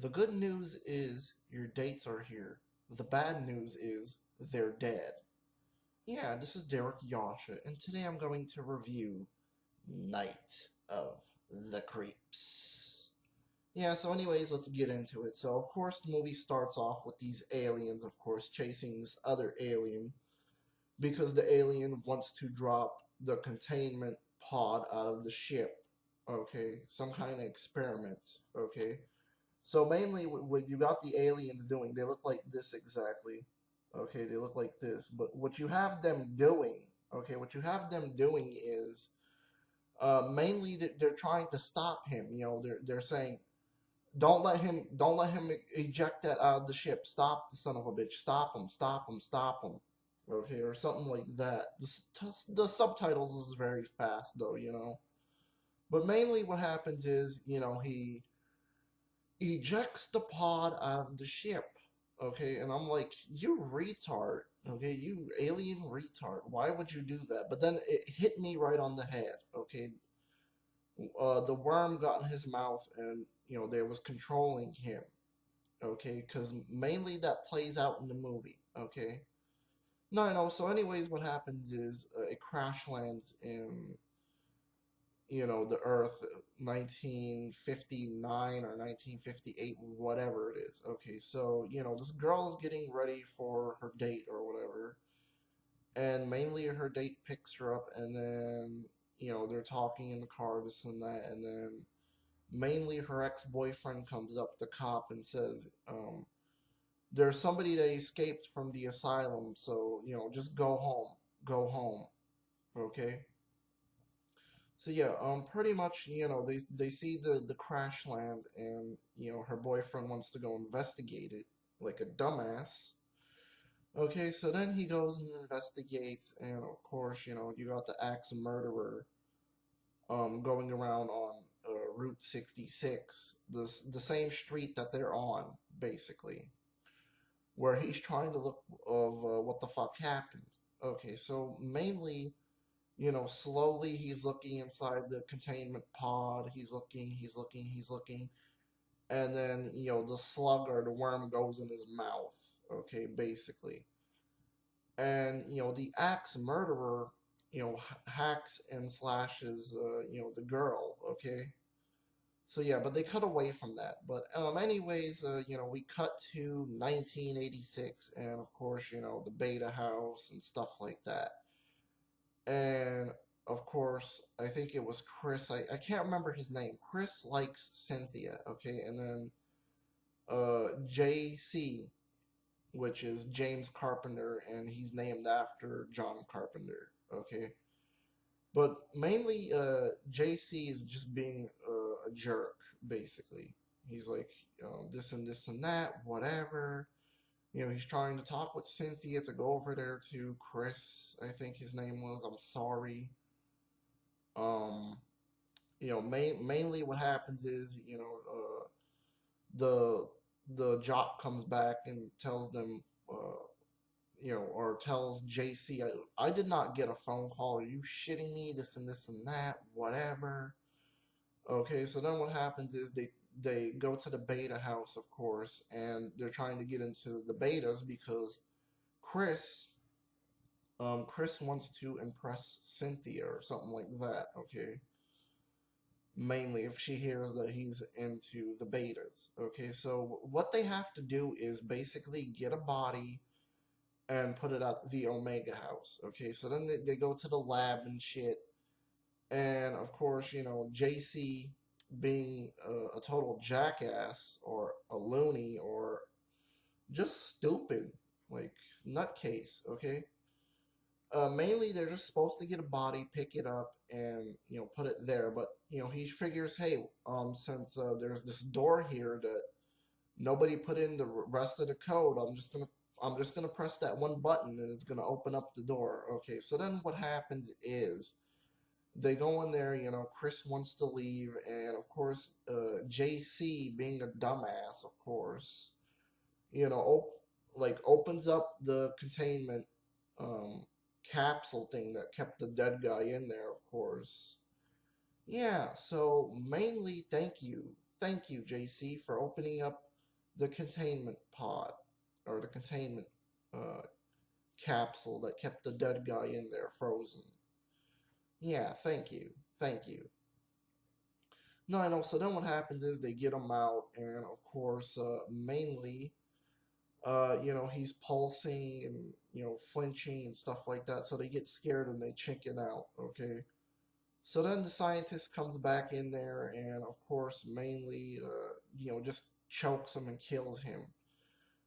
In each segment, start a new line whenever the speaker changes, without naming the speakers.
The good news is your dates are here. The bad news is they're dead. Yeah, this is Derrick Yasha, and today I'm going to review Night of the Creeps. Yeah, so anyways, let's get into it. So, of course, the movie starts off with these aliens, of course, chasing this other alien because the alien wants to drop the containment pod out of the ship. Okay, some kind of experiment. Okay, so mainly, what you got the aliens doing, they look like this exactly. Okay, they look like this. But what you have them doing, okay, what you have them doing is mainly they're trying to stop him. They're saying, don't let him eject that out of the ship. Stop the son of a bitch. Stop him. Stop him. Stop him. Okay, or something like that. The subtitles is very fast though. But mainly what happens is, he ejects the pod out of the ship. Okay, and I'm like, you retard. Okay, you alien retard. Why would you do that? But then it hit me right on the head. Okay, the worm got in his mouth, and they was controlling him. Okay, because mainly that plays out in the movie. Okay, no. So, anyways, what happens is it crash lands in the Earth 1959 or 1958, whatever it is. Okay, so, this girl is getting ready for her date or whatever, and mainly her date picks her up, and then, they're talking in the car, this and that, and then mainly her ex-boyfriend comes up, the cop, and says, there's somebody that escaped from the asylum, so, just go home, okay? So yeah, pretty much, they see the crash land, and her boyfriend wants to go investigate it like a dumbass. Okay, so then he goes and investigates, and of course, you got the axe murderer, going around on Route 66, the same street that they're on, basically, where he's trying to look of what the fuck happened. Okay, so mainly slowly he's looking inside the containment pod. He's looking. And then, the slug or the worm goes in his mouth. Okay, basically. And, the axe murderer, hacks and slashes, the girl. Okay. So yeah, but they cut away from that. But anyways, we cut to 1986, and of course, the Beta House and stuff like that. And of course, I think it was Chris. I can't remember his name. Chris likes Cynthia, okay? And then JC, which is James Carpenter, and he's named after John Carpenter, okay? But mainly, JC is just being a jerk, basically. He's like, this and this and that, whatever. He's trying to talk with Cynthia to go over there to Chris, I think his name was. I'm sorry. Um, mainly what happens is, the jock comes back and tells them, or tells JC, I did not get a phone call. Are you shitting me? This and that, whatever. Okay, so then what happens is they go to the beta house, of course, and they're trying to get into the betas because Chris, Chris wants to impress Cynthia or something like that. Okay, mainly if she hears that he's into the betas. Okay, so what they have to do is basically get a body and put it at the Omega house. Okay, so then they go to the lab and shit. And of course, JC being a total jackass or a loony or just stupid, like nutcase, okay? Mainly, they're just supposed to get a body, pick it up, and put it there. But he figures, hey, since there's this door here that nobody put in the rest of the code, I'm just gonna press that one button and it's gonna open up the door. Okay, so then what happens is they go in there. Chris wants to leave, and of course, JC being a dumbass, of course, opens up the containment um, capsule thing that kept the dead guy in there, of course. Yeah, so mainly thank you, JC, for opening up the containment pod, or the containment uh, capsule that kept the dead guy in there frozen. Yeah, thank you, thank you. No, I know. So then what happens is they get him out, and of course, mainly, he's pulsing and flinching and stuff like that. So they get scared and they chicken out. Okay. So then the scientist comes back in there, and of course, mainly, just chokes him and kills him.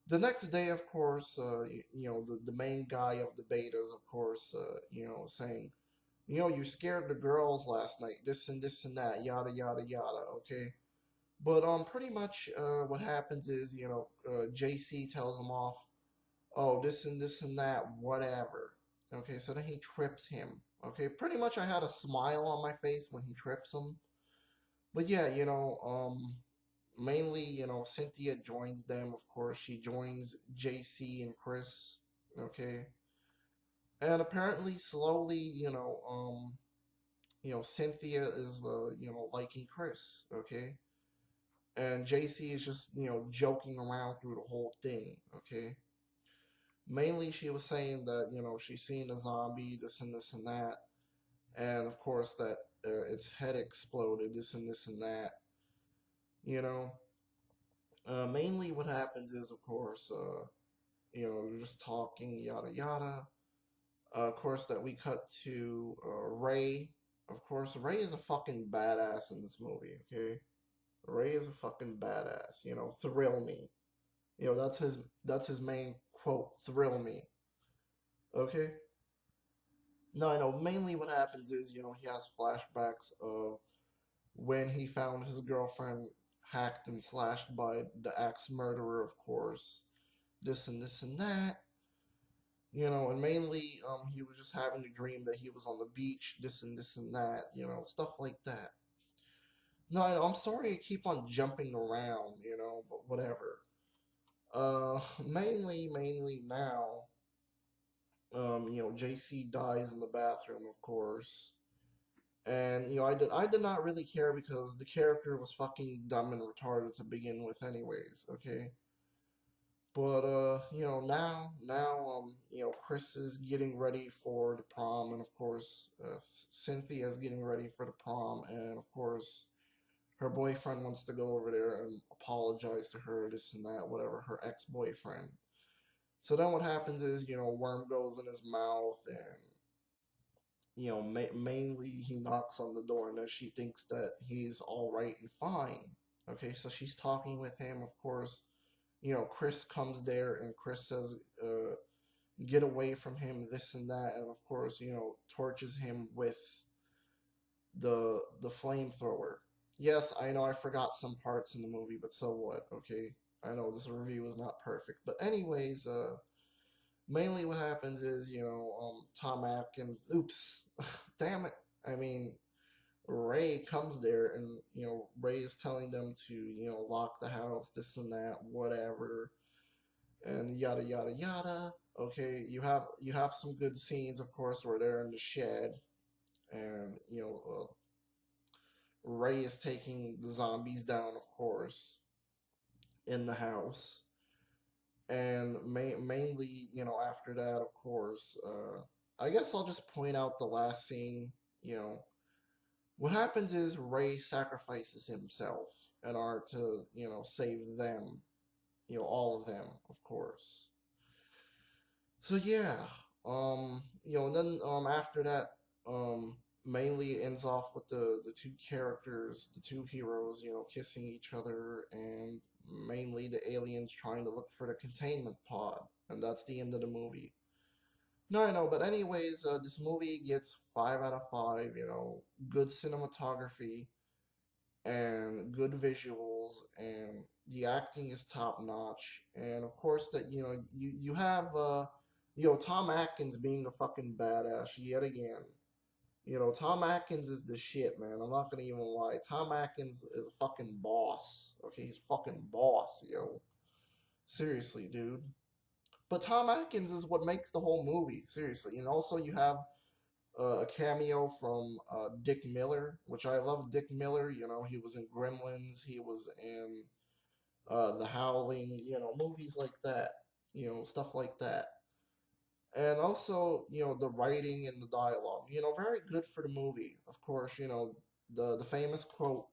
The next day, of course, the main guy of the betas, of course, saying, you scared the girls last night, this and that, yada, yada, yada, okay? But pretty much what happens is, JC tells him off, oh, this and that, whatever. Okay, so then he trips him. Okay, pretty much I had a smile on my face when he trips him. But yeah, mainly, Cynthia joins them, of course. She joins JC and Chris. Okay. And apparently, slowly, Cynthia is, liking Chris. Okay. And JC is just, joking around through the whole thing. Okay. Mainly, she was saying that, she's seen a zombie, this and that. And of course, that its head exploded, this and that. You know, mainly what happens is, of course, they're just talking, yada yada. Of course, that we cut to Ray. Of course, Ray is a fucking badass in this movie. Okay, Ray is a fucking badass. Thrill me. That's his main quote. Thrill me. Okay. No, I know. Mainly, what happens is, he has flashbacks of when he found his girlfriend hacked and slashed by the axe murderer. Of course, this and that. And mainly he was just having a dream that he was on the beach, this and that, stuff like that. No, I'm sorry I keep on jumping around, but whatever. Mainly now, JC dies in the bathroom, of course. And I did not really care because the character was fucking dumb and retarded to begin with anyways, okay? But now Chris is getting ready for the prom, and of course Cynthia is getting ready for the prom, and of course her boyfriend wants to go over there and apologize to her, this and that, whatever, her ex-boyfriend. So then what happens is worm goes in his mouth, and mainly he knocks on the door, and then she thinks that he's all right and fine. Okay, so she's talking with him, of course. Chris comes there, and Chris says, get away from him, this and that, and of course, torches him with the flamethrower. Yes, I know I forgot some parts in the movie, but so what, okay? I know this review is not perfect. But anyways, mainly what happens is, Tom Atkins, oops, damn it. I mean, Ray comes there, and, Ray is telling them to, lock the house, this and that, whatever, and yada yada yada. Okay, you have some good scenes, of course, where they're in the shed, and Ray is taking the zombies down, of course, in the house, and mainly, after that, of course, I guess I'll just point out the last scene. What happens is Ray sacrifices himself in order to, save them, all of them, of course. So yeah, and then after that, mainly ends off with the two characters, the two heroes, kissing each other, and mainly the aliens trying to look for the containment pod, and that's the end of the movie. No, I know, but anyways, this movie gets 5 out of 5. Good cinematography and good visuals, and the acting is top notch, and of course that you have Tom Atkins being a fucking badass yet again. Tom Atkins is the shit, man. I'm not gonna even lie. Tom Atkins is a fucking boss. Okay, he's fucking boss, seriously, dude. But Tom Atkins is what makes the whole movie, seriously. And also you have a cameo from Dick Miller, which I love Dick Miller. He was in Gremlins. He was in The Howling, movies like that, stuff like that. And also, the writing and the dialogue, very good for the movie. Of course, the famous quote,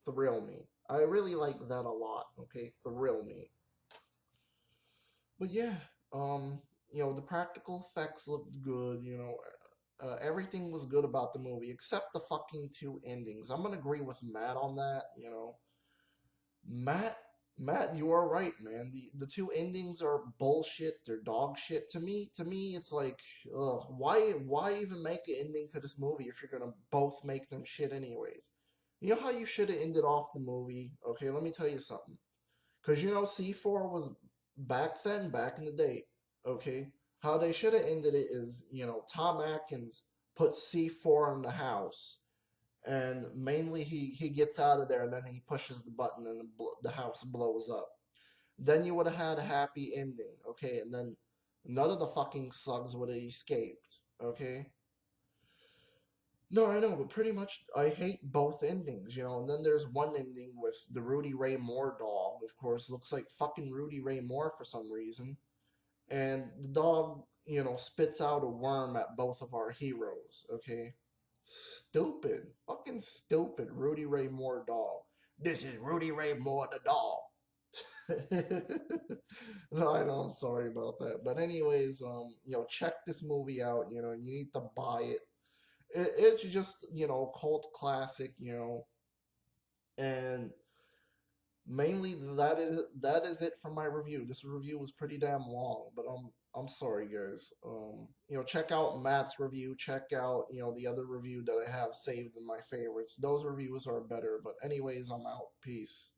"Thrill me." I really like that a lot. Okay, thrill me. But yeah, the practical effects looked good. Everything was good about the movie except the fucking two endings. I'm gonna agree with Matt on that. Matt, Matt, you are right, man. The two endings are bullshit. They're dog shit to me. To me, it's like, ugh, why even make an ending to this movie if you're gonna both make them shit anyways? You know how you should have ended off the movie? Okay, let me tell you something. Because C4 was back then, back in the day. Okay, how they should have ended it is, Tom Atkins puts C4 in the house, and mainly he gets out of there, and then he pushes the button, and the house blows up. Then you would have had a happy ending, okay, and then none of the fucking slugs would have escaped, okay. No, I know, but pretty much I hate both endings, and then there's one ending with the Rudy Ray Moore dog, of course, looks like fucking Rudy Ray Moore for some reason. And the dog, spits out a worm at both of our heroes, okay? Stupid. Fucking stupid Rudy Ray Moore dog. This is Rudy Ray Moore the dog. No, I know, I'm sorry about that. But anyways, check this movie out, you need to buy it. It's just, cult classic, and mainly that is it for my review. This review was pretty damn long, but I'm sorry, guys. Check out Matt's review. Check out the other review that I have saved in my favorites. Those reviews are better. But anyways, I'm out. Peace.